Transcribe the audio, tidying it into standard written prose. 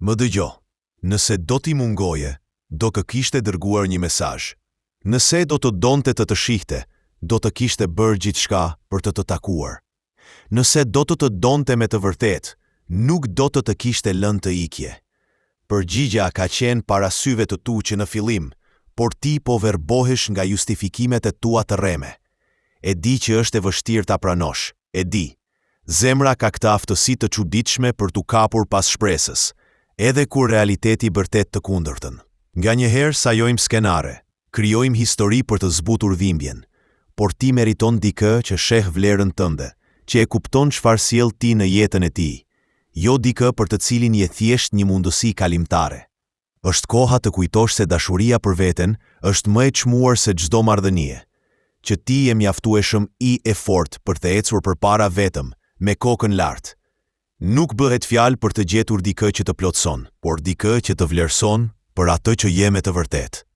Më dëgjo, nëse do t'i mungoje, do të kishte dërguar një mesazh. Nëse do të donte të shihte, do të kishte bërë gjithçka për të takuar. Nëse do të donte me të vërtet, nuk do të kishte lënë të ikje. Përgjigja ka qenë para syve të tu që në fillim, por ti po verbohesh nga justifikimet e tua të rreme. E di që është e vështirë ta pranosh, e di. Zemra ka këtë aftësi të çuditshme për t'u kapur pas shpresës, edhe kur realiteti bërtet të kundërtën. Nga njëherë sajojmë skenare, krijojmë histori për të zbutur dhimbjen, por ti meriton dikë që sheh vlerën tënde, që e kupton çfarë sjell ti në jetën e tij, jo dikë për të cilin je thjesht një mundësi kalimtare. Është koha të kujtosh se dashuria për veten është më e çmuar se çdo marrëdhënie, që ti je mjaftueshëm e fortë për të ecur përpara vetëm, me kokën lart. Nuk bëhet fjalë për të gjetur dikë që të plotson, por dikë që të vlerëson për atë që je me të vërtetë.